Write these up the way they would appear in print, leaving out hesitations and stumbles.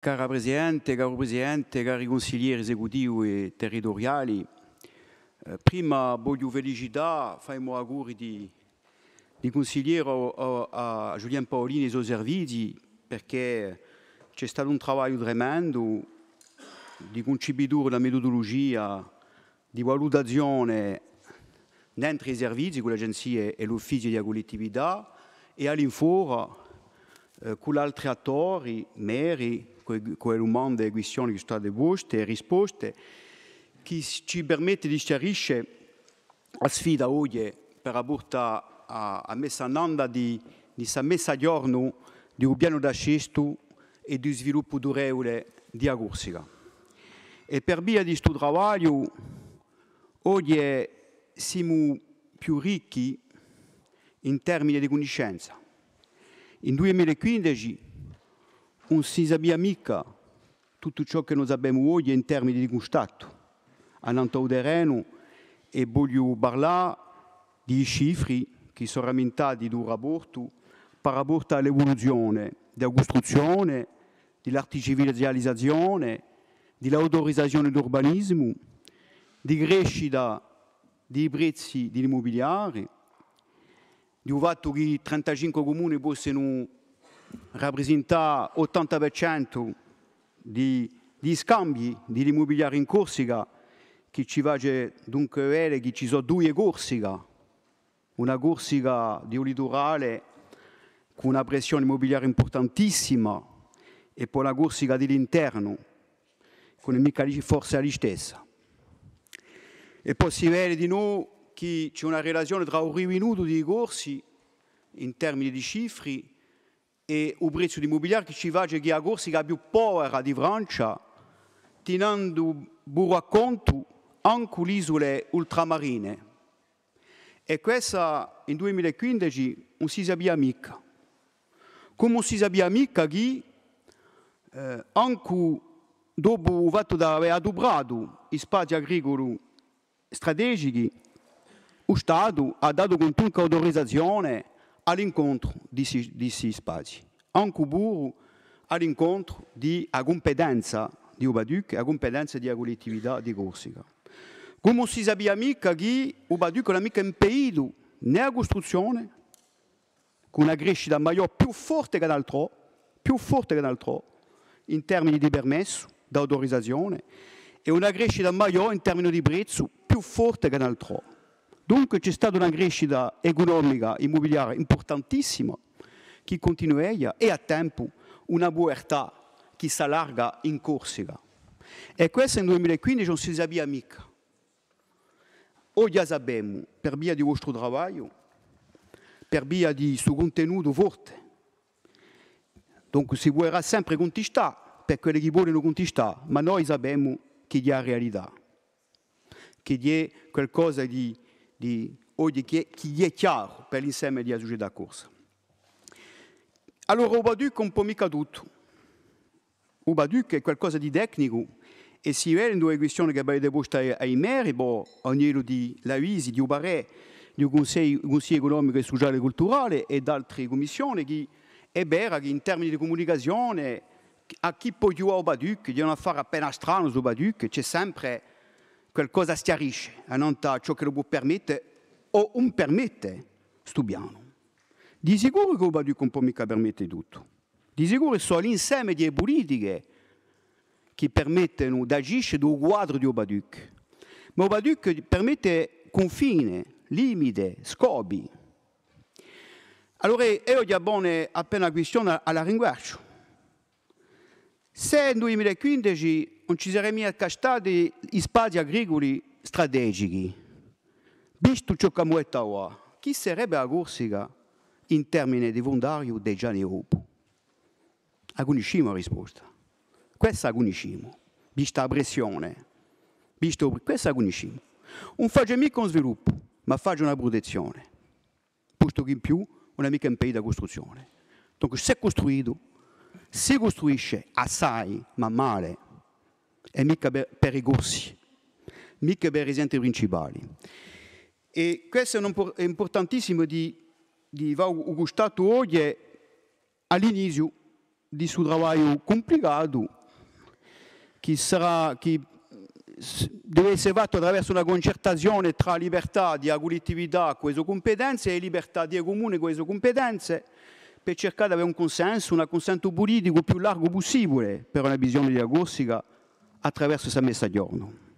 Cara Presidente, caro Presidente, cari consiglieri esecutivi e territoriali, prima voglio felicitare, facciamo auguri di consigliere a Julien Paolini e ai suoi servizi perché c'è stato un lavoro tremendo di concepitura della metodologia, di valutazione dentro i servizi con le agenzie e l'ufficio di collettività e all'infuori con altri attori, meri, con le domande e questioni che sono state poste e risposte, che ci permette di chiarire la sfida oggi per apportare a messa in onda di questa messa a giorno di un piano d'accesso e di sviluppo durevole di Corsica. E per via di questo lavoro, oggi siamo più ricchi in termini di conoscenza. In 2015 non si sapeva mica tutto ciò che noi abbiamo oggi in termini di contatto. All'interno del terreno e voglio parlare di cifre che sono aumentati dal rapporto per rapport all'evoluzione della costruzione, dell'artificializzazione, dell'autorizzazione d'urbanismo, di crescita dei prezzi dell'immobiliare, di un fatto che 35 comuni possono rappresentare l'80% di scambi dell'immobiliare in Corsica, che ci va dunque vedere che ci sono due Corsica, una Corsica di un litorale con una pressione immobiliare importantissima e poi la Corsica dell'interno, con mica forse la stessa. E poi si vede di nuovo che c'è una relazione tra un rivenuto di corsi in termini di cifre e il prezzo dell'immobiliare che ci va che la Corsica più povera di Francia, tenendo buon a conto anche le isole ultramarine. E questa in 2015 non si sapeva mica. Come non si sapeva mica che anche dopo il fatto di aver adoprato gli spazi agricoli strategici, lo Stato ha dato qualunque autorizzazione all'incontro di questi spazi, anche pure all'incontro della competenza di Ubaduc e la competenza della collettività di Corsica. Come non si sapeva mica che Ubaduc non ha mica impedito né la costruzione, con una crescita maggiore più forte che l'altro, in termini di permesso, d'autorizzazione, e una crescita maggiore in termini di prezzo più forte che l'altro. Dunque c'è stata una crescita economica immobiliare importantissima che continua e a tempo una povertà che si allarga in Corsica. E questo in 2015 non si sapeva mica. Oggi già sappiamo, per via di vostro lavoro, per via di suo contenuto forte. Dunque si vorrà sempre contestare per quelli che vogliono contestare, ma noi sappiamo che è la realtà, che è qualcosa oggi che è chiaro per l'insieme della società corsa. Allora, Ubaduc è un po' mica tutto. Ubaduc è qualcosa di tecnico e si vede in due questioni che abbiamo posto ai meri, ognuno di Lavisi, di Ubarè, del Consiglio economico e sociale e culturale e da altre commissioni, che è vero che in termini di comunicazione, a chi può giocare Ubaduc, di un affare appena strano su Ubaduc, c'è sempre qualcosa che chiarisce, non ciò che lo può permettere o non permette sto piano. Di sicuro che Ubaduc non può mica permettere tutto. Di sicuro sono l'insieme di politiche che permettono di agire sul quadro di Ubaduc. Ma Ubaduc permette confine, limite, scopi. Allora, io gli abbone appena una questione alla ringuaccio. Se nel 2015 non ci saremmo accastati gli spazi agricoli strategici, visto ciò che abbiamo detto ora, chi sarebbe la Corsica in termini di fondario dei già in Europa? La conosciamo la risposta. Questa la conosciamo, vista la pressione. Questa la conosciamo. Non faccio mica un sviluppo, ma faccio una protezione. Posto che in più non è mica impedito la costruzione. Dunque, se è costruito, si costruisce assai, ma male, e mica per i corsi, mica per i residenti principali. E questo è importantissimo di va gustato oggi all'inizio di suo lavoro complicato che deve essere fatto attraverso una concertazione tra libertà di collettività con le sue competenze e libertà di comune con le sue competenze per cercare di avere un consenso politico più largo possibile per una visione di Corsica attraverso questa messa a giorno.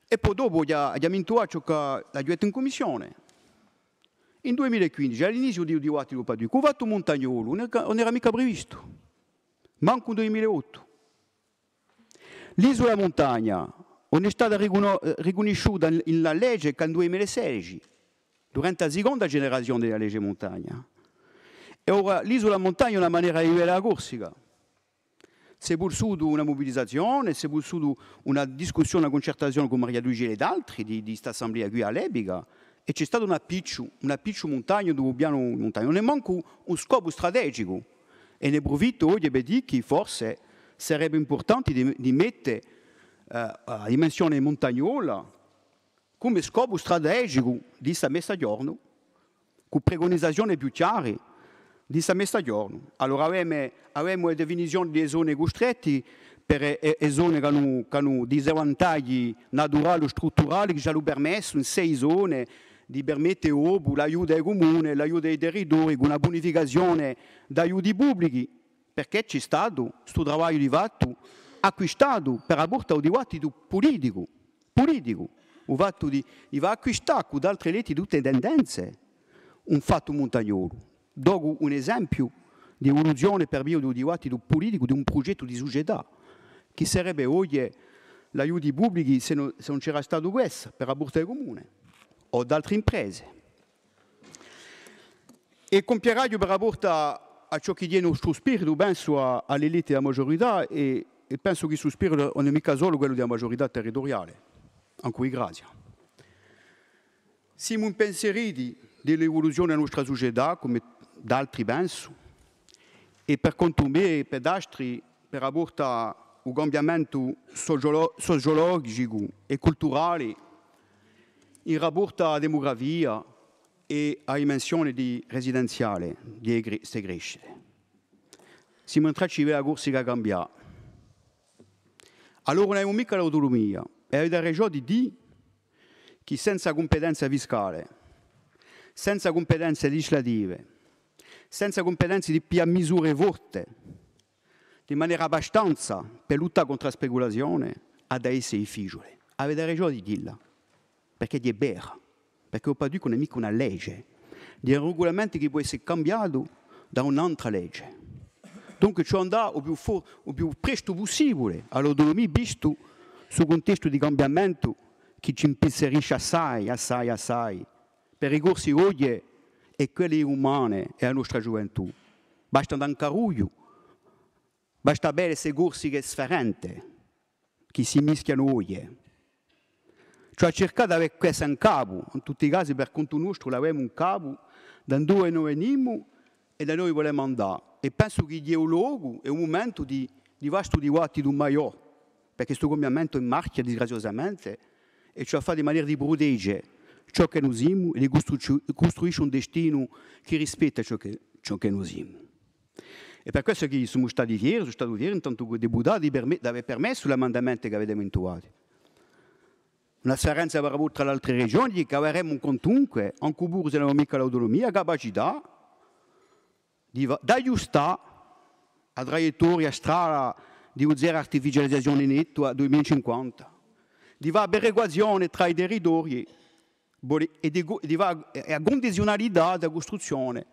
E poi dopo abbiamo intuato che la giunta in commissione. In 2015, all'inizio di dibattito con il fatto Montagnolo, non era mica previsto, manco nel 2008. L'isola montagna non è stata riconosciuta nella legge che nel 2016, durante la seconda generazione della legge montagna. E ora l'isola montagna è una maniera di vivere la Corsica. Si è pursuto una mobilizzazione, si è pursuto una discussione, una concertazione con Maria Luigi ed altri di questa assemblea qui all'Ebica e c'è stato una picciu montagna dove piano montagna. Non è manco un scopo strategico e ne approfitto oggi per dire che forse sarebbe importante di mettere la dimensione montagnola come scopo strategico di questa messa a giorno, con preconizzazioni più chiare di questa messa a giorno. Allora abbiamo la definizione delle zone costrette per le zone che hanno disvantaggi naturali o strutturali che ci hanno permesso in 6 zone di permettere l'aiuto ai comuni, l'aiuto ai territori con una bonificazione di aiuti pubblici, perché c'è stato questo lavoro di fatto acquistato per apportare un dibattito politico, il fatto di acquistare con altre leggi tutte le tendenze, un fatto montagnolo. Do un esempio di evoluzione per via di un dibattito politico, di un progetto di società, che sarebbe oggi l'aiuto pubblico se non c'era stato questo per apportare al comune o ad altre imprese. E compierà per apportare a ciò che viene il suo spirito, penso all'elite della maggiorità e penso che il suo spirito non è mica solo quello della maggiorità territoriale, a cui grazie. Siamo impensieriti dell'evoluzione della nostra società, come da altri penso, e per conto mio e per altri, per apportare un cambiamento sociologico e culturale in rapporto alla demografia e alla dimensione residenziale di queste crescite. Siamo entrati nella Corsica a cambiare. Allora non abbiamo mica l'autonomia e avete ragione di dire che senza competenza fiscale, senza competenze legislative, senza competenze di più misure forti, di maniera abbastanza per lottare contro la speculazione, ad essere difficile. Avete ragione di dirla, perché è vero, perché ho detto che non è mica una legge, di un regolamento che può essere cambiato da un'altra legge. Dunque ci andare il più presto possibile all'autonomia, visto sul contesto di cambiamento che ci impensierisce assai, per i corsi oggi e quelli umani e la nostra gioventù. Basta andare in Caruglio, basta bere queste corsi che sferente, che si mischiano oggi. Cioè cercare di avere questo in capo, in tutti i casi per conto nostro abbiamo un capo, da dove noi veniamo e da noi vogliamo andare. E penso che è un luogo, è un momento di vasto dibattito maggiore, perché questo cambiamento è in marcia disgraziosamente e ci fa in maniera di proteggere ciò che noi siamo e di costruisce un destino che rispetta ciò che noi siamo. E per questo che sono stato fiero intanto che deputati di aver permesso l'amendamento che avevamo intuato. Una differenza per rapport tra le altre regioni che avremmo comunque, anche pur se non abbiamo mica l'autonomia, la capacità di aggiustare la traiettoria strada di una zero artificializzazione netta a 2050, di fare perequazione tra i territori e di fare a condizionalità della costruzione.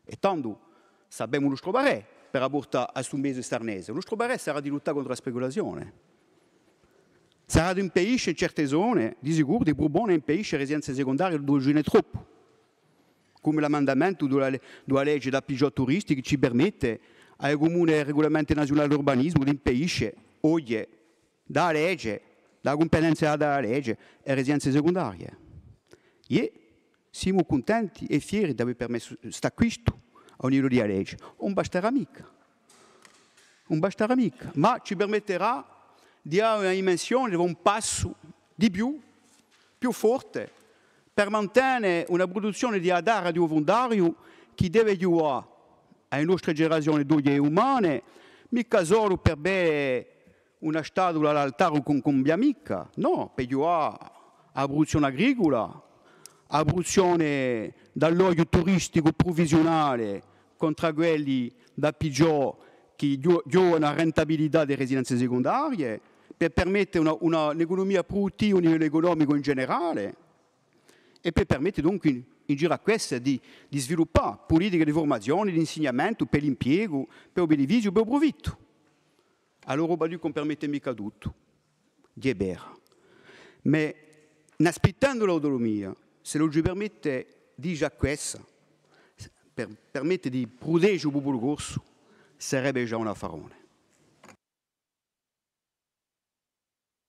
E tanto sappiamo il nostro parere per apportare a questo mese esternese. Il nostro parere sarà di lottare contro la speculazione. Sarà di impedire in certe zone, di sicuro, di propone impedire residenze secondarie dove ce n'è troppo. Come l'amendamento della legge da pigiò turistico che ci permette ai comuni e regolamenti nazionali d'urbanismo di impedire oggi dalla legge, dalla competenza della legge e residenze secondarie. E siamo contenti e fieri di aver permesso questo acquisto a livello di legge. Non basterà mica, ma ci permetterà di avere una dimensione, un passo di più forte per mantenere una produzione di radiofondario che deve aiutare alle nostre generazioni d'oggi umane, mica solo per bere una statua all'altare con mia amica, no, per giocare a produzione agricola, a produzione dall'olio turistico provvisionale contro quelli da peggiore che hanno una rentabilità delle residenze secondarie, per permettere un'economia produttiva a livello economico in generale e per permettere dunque in giro a queste di sviluppare politiche di formazione, di insegnamento per l'impiego, per il beneficio, per il profitto. Allora, non permette mica tutto, di vera. Ma aspettando l'autonomia, se lo ci permette di già questa, permette di proteggere il popolo corso, sarebbe già un affarone.